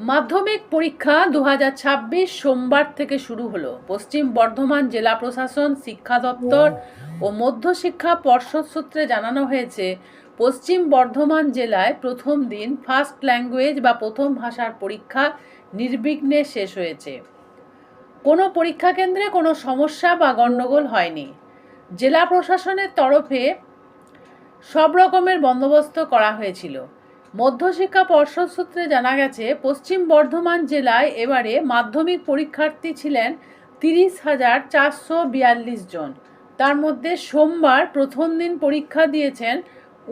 মাধ্যমিক পরীক্ষা 2026 সোমবার থেকে শুরু হলো। পশ্চিম বর্ধমান জেলা প্রশাসন, শিক্ষা দপ্তর ও মধ্যশিক্ষা পর্ষদ সূত্রে জানানো হয়েছে, পশ্চিম বর্ধমান জেলায় প্রথম দিন ফার্স্ট ল্যাঙ্গুয়েজ বা প্রথম ভাষার পরীক্ষা নির্বিঘ্নে শেষ হয়েছে। কোনো পরীক্ষা কেন্দ্রে কোনো সমস্যা বা গণ্ডগোল হয়নি। জেলা প্রশাসনের তরফে সব রকমের বন্দোবস্ত করা হয়েছিল। মধ্যশিক্ষা পর্ষদ সূত্রে জানা গেছে, পশ্চিম বর্ধমান জেলায় এবারে মাধ্যমিক পরীক্ষার্থী ছিলেন 30,442 জন। তার মধ্যে সোমবার প্রথম দিন পরীক্ষা দিয়েছেন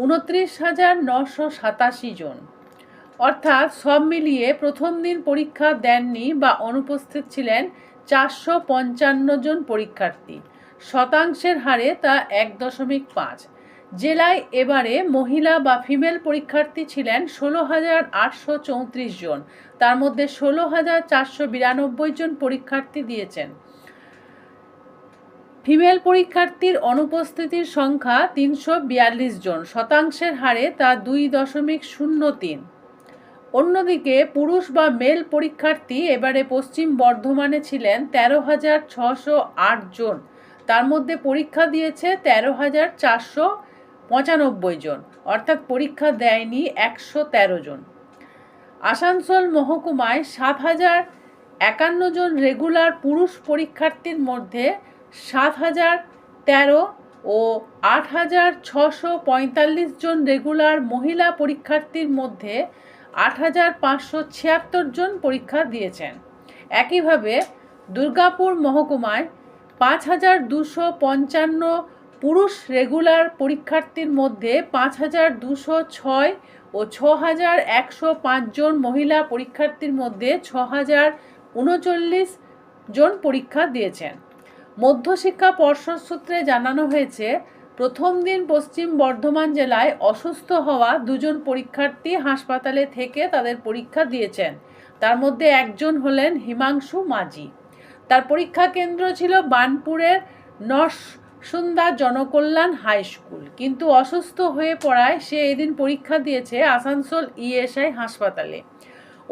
29,987 জন। অর্থাৎ সব মিলিয়ে প্রথম দিন পরীক্ষা দেননি বা অনুপস্থিত ছিলেন 455 জন পরীক্ষার্থী। শতাংশের হারে তা 1.5। জেলায় এবারে মহিলা বা ফিমেল পরীক্ষার্থী ছিলেন 16,834 জন। তার মধ্যে 16,492 জন পরীক্ষার্থী দিয়েছেন। ফিমেল পরীক্ষার্থীর অনুপস্থিতির সংখ্যা 342 জন। শতাংশের হারে তা 2.03। অন্যদিকে পুরুষ বা মেল পরীক্ষার্থী এবারে পশ্চিম বর্ধমানে ছিলেন 13,608 জন। তার মধ্যে পরীক্ষা দিয়েছে 13,495 জন, অর্থাৎ পরীক্ষা দেয়নি 113 জন। আসানসোল মহকুমায় 7,051 জন রেগুলার পুরুষ পরীক্ষার্থীর মধ্যে 7,013 ও 8,645 জন রেগুলার মহিলা পরীক্ষার্থীর মধ্যে 8,576 জন পরীক্ষা দিয়েছেন। একইভাবে দুর্গাপুর মহকুমায় 5,255 পুরুষ রেগুলার পরীক্ষার্থীর মধ্যে 5,206 ও 6,105 জন মহিলা পরীক্ষার্থীর মধ্যে 6,039 জন পরীক্ষা দিয়েছেন। মধ্যশিক্ষা পর্ষদ সূত্রে জানানো হয়েছে, প্রথম দিন পশ্চিম বর্ধমান জেলায় অসুস্থ হওয়া 2 জন পরীক্ষার্থী হাসপাতালে থেকে তাদের পরীক্ষা দিয়েছেন। তার মধ্যে একজন হলেন হিমাংশু মাঝি। তার পরীক্ষা কেন্দ্র ছিল বার্নপুরের নরসুন্দা জনকল্যাণ হাই স্কুল, কিন্তু অসুস্থ হয়ে পড়ায় সে এদিন পরীক্ষা দিয়েছে আসানসোল ইএসআই হাসপাতালে।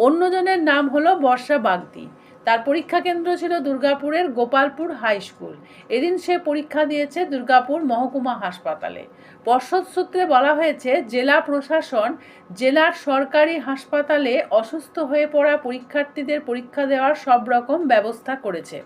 অন্যজনের নাম হলো বর্ষা বাগদি। তার পরীক্ষা কেন্দ্র ছিল দুর্গাপুরের গোপালপুর হাই স্কুল। এদিন সে পরীক্ষা দিয়েছে দুর্গাপুর মহকুমা হাসপাতালে। পর্ষদ সূত্রে বলা হয়েছে, জেলা প্রশাসন জেলার সরকারি হাসপাতালে অসুস্থ হয়ে পড়া পরীক্ষার্থীদের পরীক্ষা দেওয়ার সব রকম ব্যবস্থা করেছে।